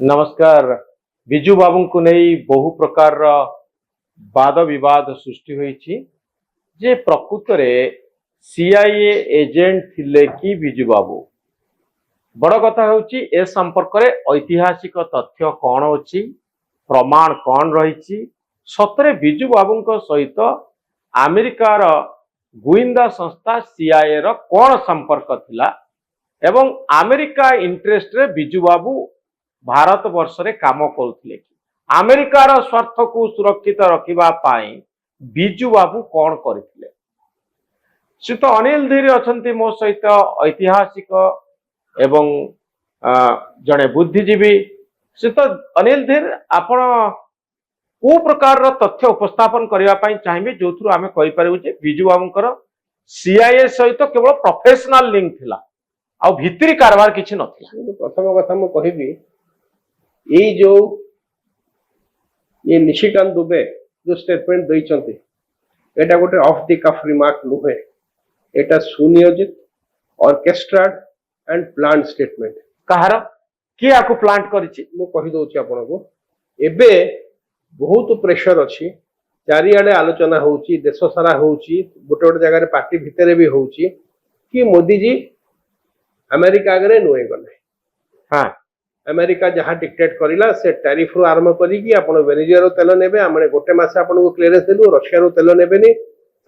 नमस्कार। विजु बाबू को नहीं बहु प्रकार वाद विवाद सृष्टि होईछि जे प्रकृत रे सीआईए एजेंट थिले कि विजु बाबू। बड़ कथा होछि ए संपर्क रे ऐतिहासिक तथ्य कौन अछि, प्रमाण कौन रही, सतरे विजु बाबू सहित अमेरिकार गुइंदा संस्था सीआईए रो कौन संपर्क थिला एवं अमेरिका इंटरेस्ट रे विजु बाबू भारत वर्ष रे काम करुଥିଲେ कि अमेरिकार स्वार्थ को सुरक्षित रखिबा पाई विजु बाबू कौन करथिले। से तो अनिल धीर अछंती मो सहित ऐतिहासिक एवं जड़े बुद्धिजीवी। से तो अनिल धीर आपण को प्रकार तथ्य उपस्थापन करने चाहिए जो थ्रु आम कहीपर विजु बाबूंकर सीआईए सहित केवल प्रोफेशनल लिंक थिला आ भित्री कारबार किछि नथिला। प्रथम कथा मु कहिबी ये निशिकांत दुबे जो स्टेटमेंट दैछंती एटा गोटे ऑफ द कफ रिमार्क नुहे, एटा सुनियोजित ऑर्केस्ट्राड एंड प्लान स्टेटमेंट। कहार कि आकु प्लांट करिछि मु कहि दोछि आपन को एबे बहुत प्रेशर अछि, चारिआडे आलोचना होउछि, देश सारा होउछि, गोटे गोटे जगह पार्टी भितरे भी होउछि कि मोदी जी अमेरिका आगे नुए गले। हाँ, अमेरिका जहाँ डिक्टेट करिला से टैरिफ रु आरंभ करिकी आपण वेनेजुएला तेल नेबे, आमने गोटे मासे आपण को क्लियरेंस देलु, रशिया रु तेल नेबेनी,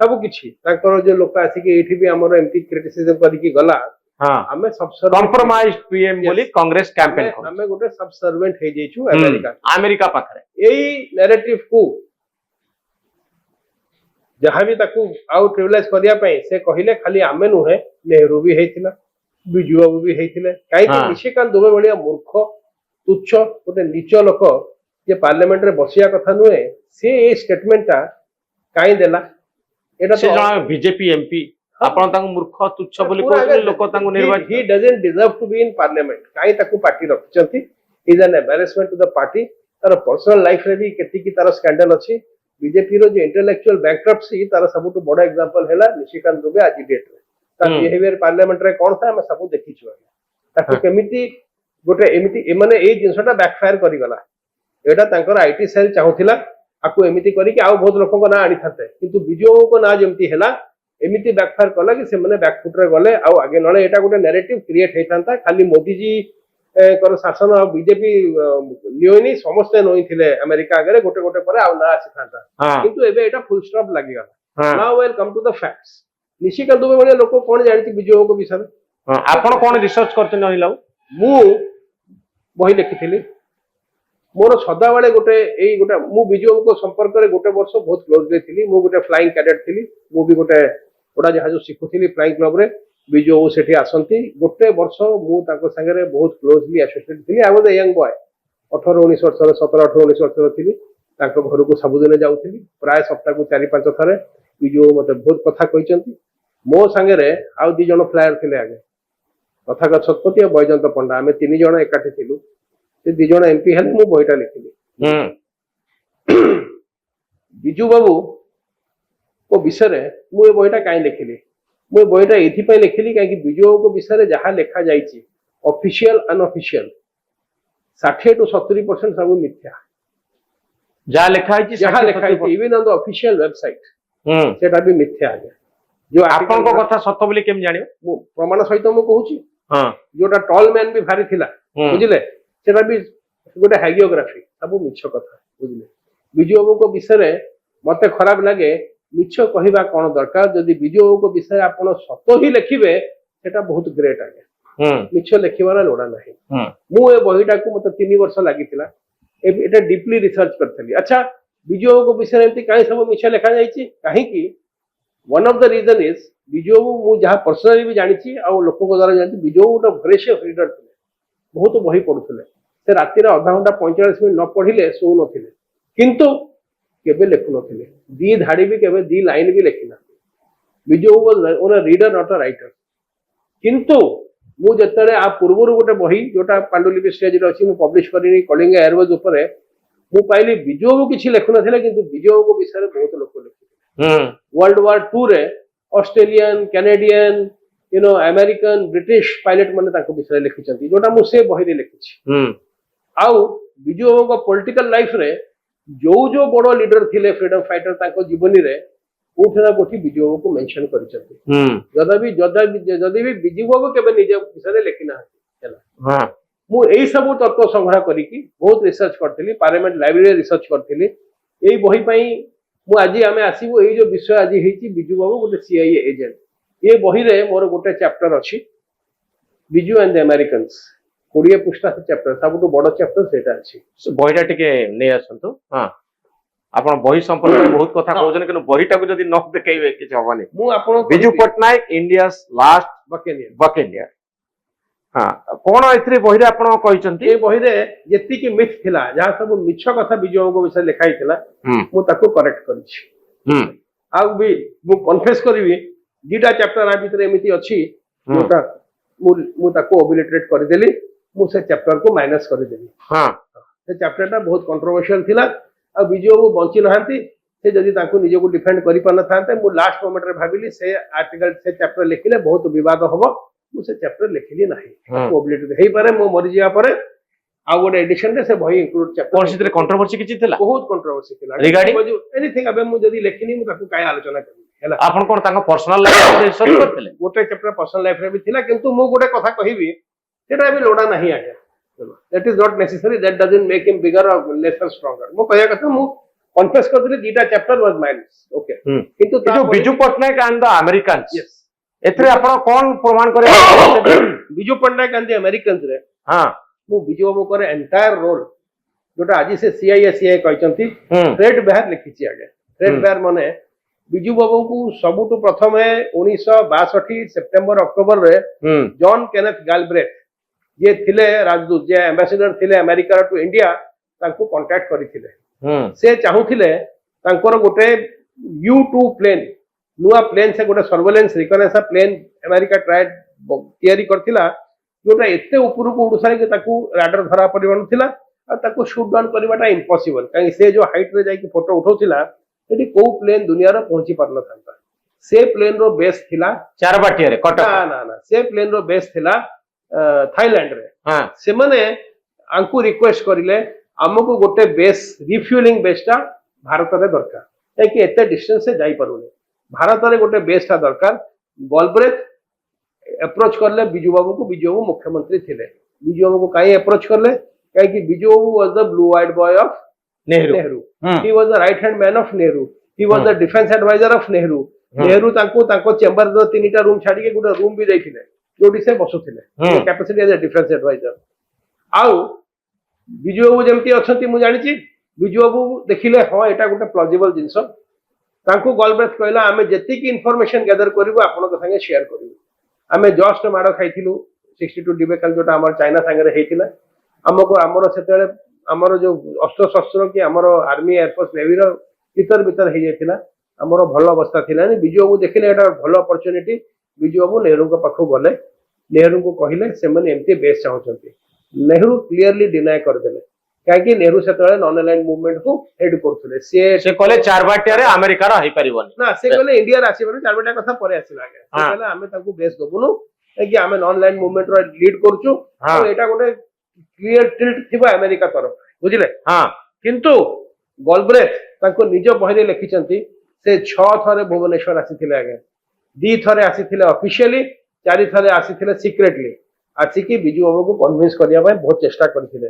सब किछि ताकर जे लोक आसिके एठी भी हमर एमपी क्रिटिसिज्म करिकी गला। हाँ, हमें सबसर्वेंट कंप्रोमाइज्ड पीएम बोली कांग्रेस कैंपेन को हमें गोटे सबसर्वेंट हे जेछु अमेरिका पाखरे एई नैरेटिव को जहाँ भी ताकू आउ ट्रिविलाइज करिया पई से कहिले खाली आमे नुहे, नेहरू भी हेतिला, विजु बाबू भी हेतिले। काई कि निशिकांत दुबे भलिया मूर्ख तुच्छ गोटे नीच लोक जे पार्लियामेंट रे बसिया कथा नुहे, से ए स्टेटमेंटटा काई देला। एटा से जण बीजेपी एमपी आपण तांग मूर्ख तुच्छ बोली कहले लोक तांग निर्वाचित। He doesn't deserve to be in parliament. काई ताकू पार्टी रखचंती, is an embarrassment to the party. तार पर्सनल लाइफ रे भी केति की तार स्कैंडल अछि। बीजेपी रो जे इंटेलेक्चुअल बैंक्रप्सी तार सबटु बड़ एग्जांपल हैला निशिकांत दुबे आज डेट रे। ता बिहेवियर पार्लियामेंट रे कोन था हम सब देखिछु। ताकू केमिति गोटे एमिति एमाने ए जिंसटा बैकफायर करि गला। एटा तांकर आईटी सेल चाहुथिला आकू एमिति करी कि आउ बहुत लोकन को ना आनी थाते, किंतु बिजो को ना जेमति हैला एमिति बैकफायर कला कि से माने बैकफुट रे गले आउ आगे नळे। एटा गोटे नैरेटिव क्रिएट हेतांता खाली मोदी जी कर शासन और बीजेपी लियोनी समस्त नोई थिले अमेरिका आगे गोटे गोटे पर आउ ना आसी थांता, किंतु एबे एटा फुल स्टॉप लागि गला। Now we'll come to the facts. Nishikant Dubey भलिया लोक कोन जानिति बिजो को विषय आपण कोन रिसर्च करते नहिलाउ। मु बही लिखिथिली मोर सदा बेले गोटे एई गोटे मु बिजो को संपर्क रे गोटे वर्ष बहुत क्लोजली थिली। मु गोटे फ्लाइंग कैडेट थिली, मु भी गोटे ओडा जहाज शिखुथिली फ्लाइंग क्लब रे। बिजो सेठी आसंती गोटे वर्ष मु ताको संगे रे बहुत क्लोजली एसोसिएटेड थिली। I was a young boy 18 19 वर्ष 17 18 19 वर्ष थिली। ताको घर को सबुदिन जाउथिली, प्राय सप्ताह को 4-5 थरे। बिजो मते बहुत कथा कहिसंती। मो संगे रे आउ दी जण फ्लायर थिले आगे, कथागत शतपथी और बैजयंत पंडा, आम 3 जण एकाठी थिलु। से 2 जण एमपी हेले, मु बहिटा लिखिली। बिजू बाबू को विषय मु ए बहिटा काई लिखिली, मु बहिटा एथि पय लिखिली काई बिजू को विषय जहाँ लिखा जाइछि ऑफिशियल अनऑफिशियल 60 to 70% सब मिथ्या। जहाँ लिखा है जहाँ लिखा है even on the official website सेटा भी मिथ्या है। जो आपन को कथा सत्य बोली केम जानियो मु प्रमाण सहित मु कहूची। हां, जोटा टॉल मैन भी भारी थिला बुझिले, सेटा भी गोटे हाइजियोग्राफी सब मिछ कथा बुझिले। बिजू बाबू को विषय मते खराब लागे मिछ कहिबा कोन दरकार। जदि बिजू बाबू को विषय आपण सत्य ही लिखिबे सेटा बहुत ग्रेट आगे। मिछ लिखिबार लोड़ा नाही। मु ए बहिटा को मते 3 वर्ष लागितिला, एटा डीपली रिसर्च करथली। अच्छा, बिजू बाबू को विषय एंती काई सब मिछ लिखा जाईची काहे कि one of the reason is Biju Babu मु जहाँ पर्सनली भी जानी आ लोक द्वारा जानी बिजू बाबू गोटे भरेसियस रीडर थे, बहुत बही पढ़ुले। से राति आधा घंटा 45 मिनट न पढ़िले शो नथिले, किंतु केबे लेखु नथिले, 2 धाड़ी भी केबे 2 लाइन भी लेखिना। Biju Babu was reader not a writer. किंतु मु जतरे आ पूर्वरु गोटे बही जोटा पांडुलिपि स्टेज रे अछि मु पब्लिश करिनी कलिंग एयरवेज ऊपर मु पाइली बिजू बाबू किछि लेखु नथिले, किंतु बिजू बाबू को विषय बहुत लोक लिखिले। वर्ल्ड वार 2 रे Australian Canadian American British pilot माने ताको विषय लिखिचंती, जोटा मु से बही रे लिखिछि। आउ विजु बाबू पॉलिटिकल लाइफ रे जो बड़ लीडर थिले फ्रीडम फाइटर ताको जीवनी रे कोठी ना कोठी विजु बाबू को मेंशन करछथि जदि भी विजु बाबू केबे निज विषय लेखि ना हैला हां मु एई सब तत्व संग्रह करिकी बहुत रिसर्च करथिली पार्लियामेंट लाइब्रेरी रिसर्च करथिली एई बही पई मु आज आमे आसीबो एई जो विषय आज हेची विजु बाबू गोटे सीआईए एजेंट ये बही रे मोर गोटे चैप्टर अछि विजु एंड द अमेरिकन्स 20 पृष्ठा चैप्टर सबटु बड़ चैप्टर सेटा अछि बहीटा टिके नै आसंतु हां आपण बही संपर्क में बहुत कथा कहउछन कि बहीटा को जदी न देखेबे कि हबनी मु आपण विजु पटनायक इंडियास लास्ट बकेनियर हां कोन एथरे बही रे आपण कहिसंती ए बही रे जेति कि मिथ थिला जहा सब मिछ कथा विजु बाबू विषय लिखाई थिला मु ताको करेक्ट करछि आ भी मु कन्फेस करबी दीटा चैप्टर आ भीतर एमिति अछि जोटा मु ताको ओबिलिटरेट कर देली मु से चैप्टर को माइनस कर देली हां से चैप्टर ता बहुत कंट्रोवर्शियल थिला आ विजु बाबू बंची नहांती से जदी ताको निजे को डिफेंड करि पाना थांते मु लास्ट मोमेंट रे भाबिली से आर्टिकल से चैप्टर लिखिले बहुत विवाद होबो मु से चैप्टर लिखिली नाही ओबिलिटरेट हेई पारे मु मरि जिया पारे आ गोटे एडिशन रे से भई इंक्लूड चैप्टर कोन सितरे कंट्रोवर्सी किछि थिला बहुत कंट्रोवर्सी थिला रिगार्डिंग एनीथिंग अबे मु जदी लिखिनी मु ताको काय आलोचना करबी हैला आपण कोन ताको पर्सनल लाइफ रे रिसर्च करथिले गोटे चैप्टर पर्सनल लाइफ रे भी थिला किंतु मु गोटे कथा कहिबी सेटा भी लोडा नहीं आगे that is not necessary that doesn't make him bigger or lesser stronger मु कहया कथा मु कन्फेस करथिले दीटा चैप्टर वाज माइनस ओके किंतु जो Biju Patnaik and the Americans yes एथरे आपण कोन प्रमाण करे Biju Patnaik and the Americans रे हां मु बिजू बाबू करे एंटायर रोल जोटा आज से सीआईए कहचंती थ्रेड बाहर लिखिछि आगे थ्रेड बाहर माने बिजू बाबू को सबुटु प्रथम 1962 सितंबर अक्टोबर रे जॉन केनेथ गैलब्रेथ जे थिले राजदूत जे एम्बेसडर थिले अमेरिका टू इंडिया तांको कांटेक्ट करिथिले से चाहुथिले तांकर गोटे U2 प्लेन नुआ प्लेन से गोटे सर्वेलेंस रिकनेस प्लेन अमेरिका ट्राइड तयारी करथिला जोटा एते ऊपर को उडुसारे के ताकू राडार धरा परिबन थिला आ ताकू शूट डाउन करबाटा इम्पॉसिबल काई से जो हाइट रे जाई के फोटो उठौथिला एटी को प्लेन दुनिया रे पहुंची परन थांता से प्लेन रो बेस थिला चारबाटिया रे कटक ना से प्लेन रो बेस थिला थाईलैंड रे हां से माने आंकु रिक्वेस्ट करिले हमको गोटे बेस रिफ्यूलिंग बेसटा भारत रे दरकार है कि एते डिस्टेंस से जाई परुने भारत रे गोटे बेसटा दरकार गॉलब्रेथ अप्रोच करले बिजू बाबू को बिजू बाबू मुख्यमंत्री थिले बिजू बाबू को काई अप्रोच करले काई कि Biju Babu was the blue eyed boy of Nehru he was the right hand man of Nehru he was the defence adviser of Nehru Nehru तांको चेंबर दो तीनटा रूम छाडी के गोटे रूम भी दैथिले जोडी से बसुथिले capacity as a defence adviser आउ बिजू बाबू जेमती अछंती मु जानि छी बिजू बाबू देखिले हां एटा गोटे प्लॉजिबल जिंस तांको गॉलब्रेथ कहला आमे जेति की इंफॉर्मेशन गैदर करबो आपन के संगे शेयर करबो आमे जस्ट माडो खाइथिलु 62 डिबेकल जोटा हमर चाइना संगे रे हेतिला हमको हमर सेतेले हमर जो अस्त्र शस्त्र की हमर आर्मी एयरफोर्स नेवी रो भीतर हे जाइतिला हमर भलो अवस्था थिला नि बिजू बाबू देखिले एटा भलो अपॉर्चुनिटी बिजू बाबू नेहरू को पाखो गले नेहरू को कहिले से माने एमती बेस चाहउछंती नेहरू क्लियरली डिनाय कर देले काहे नेहरू सेतेले नॉन अलाइंड मूवमेंट को हेड करथले से कहले चारबाटिया रे अमेरिका रो हई परिबनी ना से कहले इंडिया रा आसीबनी चारबाटिया कथा परे आसीला आगे से कहले हमें ताको बेस दबुनु कि हमें नॉन अलाइंड मूवमेंट रो लीड करछु तो एटा गोटे क्लियर टिल्ट थिबा अमेरिका तरफ बुझिले हां किंतु गॉलब्रेथ ताको निज बहिरे लिखिचंती से 6 थरे भुवनेश्वर आसीथिले आगे 2 थरे आसीथिले ऑफिशियली 4 थरे आसीथिले सीक्रेटली आसी कि बिजू बाबू को कन्विंस करिया भाई बहुत चेष्टा करथिले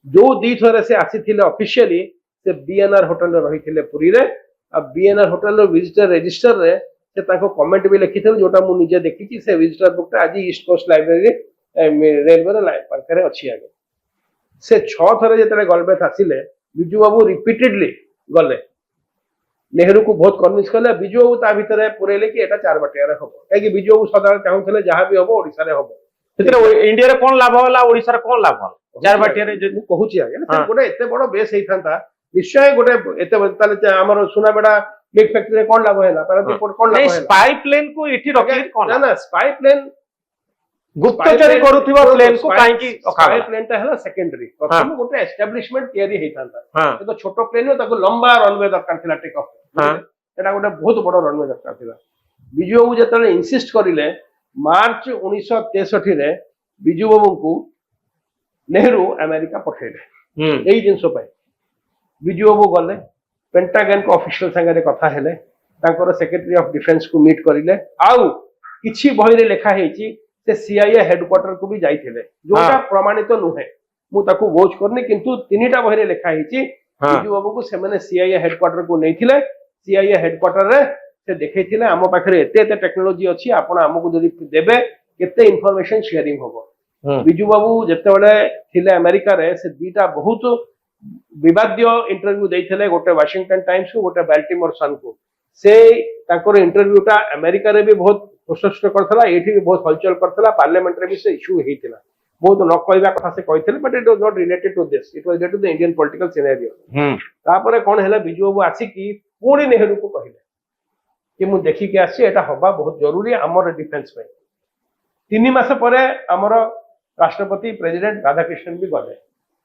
जो 2 थरे से आसीथिले ऑफिशियली से बीएनआर होटल रे रहिथिले पुरी रे अब बीएनआर होटल रो विजिटर रजिस्टर रे से ताको कमेंट भी लिखिथिले जोटा मु निजे देखिची से विजिटर बुक आज ईस्ट कोस्ट लाइब्रेरी रेलवे रे पाखरे अछि आगे से 6 थरे जेतले गॉलब्रेथ आसिले बिजू बाबू रिपीटेडली गले नेहरू को बहुत कन्विंस कले बिजू बाबू ता भीतर पुरेले कि एटा चार बाटिया रे हबो काहे कि बिजू बाबू सदा चाहुथले जहां भी हबो ओडिसा रे हबो सेतरे इंडिया रे कोन लाभ होला ओडिसा रे कोन लाभ होला चार बाटिया रे जे कहूची आगे ना गोटे एते बडो बेस हेइथांता निश्चय गोटे एते ताले हमर सुनाबेडा मिल्क फैक्ट्री रे कोन लाभ होला परंतु कोन लाभ होला स्पाई प्लेन को इठी रखि कोन ना ना स्पाई प्लेन गुप्तचरी करूथिबा प्लेन को काहे की स्पाई प्लेन ता हला सेकेंडरी प्रथम गोटे एस्टैब्लिशमेंट तयारी हेइथांता तो छोटो प्लेन हो ताको लंबा रनवे दरकार थिला टेक ऑफ एटा गोटे बहुत बडो रनवे दरकार थिला बिजू बाबू जेतले इंसिस्ट करिले मार्च 1963 रे बिजू बाबू को ନେହେରୁ ଆମେରିକା ପଠେଇଲେ ଏଇ ଜିନିଷ ପାଇଁ। ବିଜୁ ବାବୁ ଗଲେ ପେଣ୍ଟାଗନ ଅଫିସିଆଲ ସାଙ୍ଗରେ କଥା ହେଲେ, ତାଙ୍କର ସେକ୍ରେଟାରୀ ଅଫ ଡିଫେନ୍ସ କୁ ମିଟ୍ କରିଲେ, ଆଉ କିଛି ବହିରେ ଲେଖା ହେଇଛି ସେ ସିଆଇଏ ହେଡକ୍ୱାର୍ଟର କୁ ବି ଯାଇଥିଲେ, ଯୋଉଟା ପ୍ରମାଣିତ ନୁହେଁ। ମୁଁ ତାକୁ ୱଚ କରିନି, କିନ୍ତୁ 3ଟା ବହିରେ ଲେଖା ହେଇଛି ବିଜୁ ବାବୁକୁ ସେମାନେ ସିଆଇଏ ହେଡକ୍ୱାର୍ଟର କୁ ନେଇଥିଲେ। ସିଆଇଏ ହେଡକ୍ୱାର୍ଟର ରେ ସେ ଦେଖେଇଥିଲେ ଆମ ପାଖରେ ଏତେ ଏତେ ଟେକ୍ନୋଲୋଜି ଅଛି, ଆପଣ ଆମକୁ ଯଦି ଦେବେ କେତେ ଇନଫର୍ମେସନ ସେୟାରିଂ ହବ। ବିଜୁ ବାବୁ ଯେତେବେଳେ ଥିଲେ ଆମେରିକାରେ ସେ 2ଟା ବହୁତ ବିବାଦୀୟ ଇଣ୍ଟରଭ୍ୟୁ ଦେଇଥିଲେ, ଗୋଟେ ୱାଶିଂଟନ ଟାଇମ୍ସ କୁ, ଗୋଟେ ବାଲ୍ଟିମୋର ସନ୍ କୁ। ସେ ତାଙ୍କର ଇଣ୍ଟରଭ୍ୟୁଟା ଆମେରିକାରେ ବି ବହୁତ ପ୍ରଶସ୍ତ କରିଥିଲା, ଏଇଠି ବି ବହୁତ ହଲଚଲ କରିଥିଲା, ପାର୍ଲାମେଣ୍ଟରେ ବି ସେ ଇସ୍ୟୁ ହେଇଥିଲା। ବହୁତ ନ କହିବା କଥା ସେ କହିଥିଲେ, but it was not related to this, it was related to the Indian political scenario. ତାପରେ କଣ ହେଲା, ବିଜୁ ବାବୁ ଆସିକି ପୁଣି ନେହେରୁକୁ କହିଲେ कि मु देखिकी आसी एटा हवा बहुत जरूरी आमर डिफेन्स में। 3 मास पर आमर राष्ट्रपति प्रेसिडेंट राधाकृष्णन भी गले,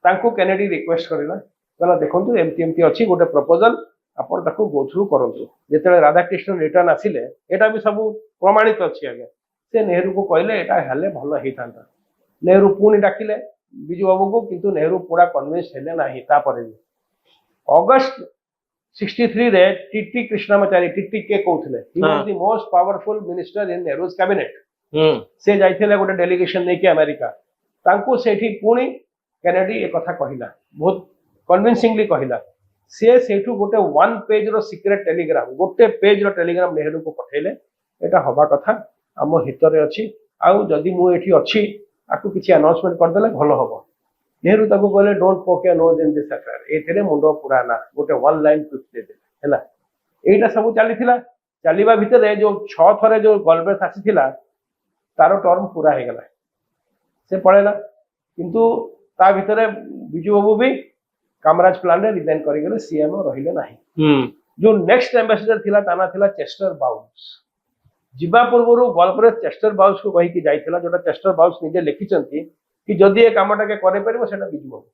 तांको केनेडी रिक्वेस्ट करला, कहला देखंतु एमती एमती अछि गोटे प्रपोजल, आपण ताको गो थ्रू करंतु। जेतेले राधाकृष्णन रिटर्न आसिले, एटा भी सब प्रमाणित अछि आगे, से नेहरू को कहले एटा हले भलो हेतांता। नेहरू पुणी डाकिले बिजू बाबू को, किंतु नेहरू पूरा कन्विंस हेले नाही। तापरे अगस्त 63 रे टीटी कृष्णमाचारी, टीटी के कहउथिले, he was the most powerful minister in Nehru's cabinet. से जाइथिले गोटे डेलीगेशन नेकी अमेरिका, तांको सेठी पुणी केनेडी ए कथा कहिला, बहुत कन्विंसिंगली कहिला। से सेठू गोटे 1 पेज रो सीक्रेट टेलीग्राम, गोटे पेज रो टेलीग्राम नेहरू को पठेले, एटा हवा कथा आम हितरे अछि, आउ जदी मु एठी अछि आकु किछि अनाउंसमेंट कर देले भलो हबो। नेहरू ताको कहले don't poke your nose in this affair, एथिरे मुंडो पुराना गोटे 1 लाइन क्विक दे दे हैला। एटा सब चलीथिला, चलीबा भितरे जो 6 थरे जो गलब्रेथ आसीथिला तारो टर्म पूरा हे गला, से पळेला। किंतु ता भितरे बिजू बाबू भी कामराज प्लान रे रिजाइन करि गेले, सीएम रहिले नाही। जो नेक्स्ट एम्बेसडर थिला ताना थिला चेस्टर बाउल्स। जिबा पूर्वरु गलब्रेथ चेस्टर बाउल्स को कहि कि जाइथिला, जोटा चेस्टर बाउल्स निजे लिखिचंती कि जदि ए कामटा के करे परिबो सेटा बिजू बाबू।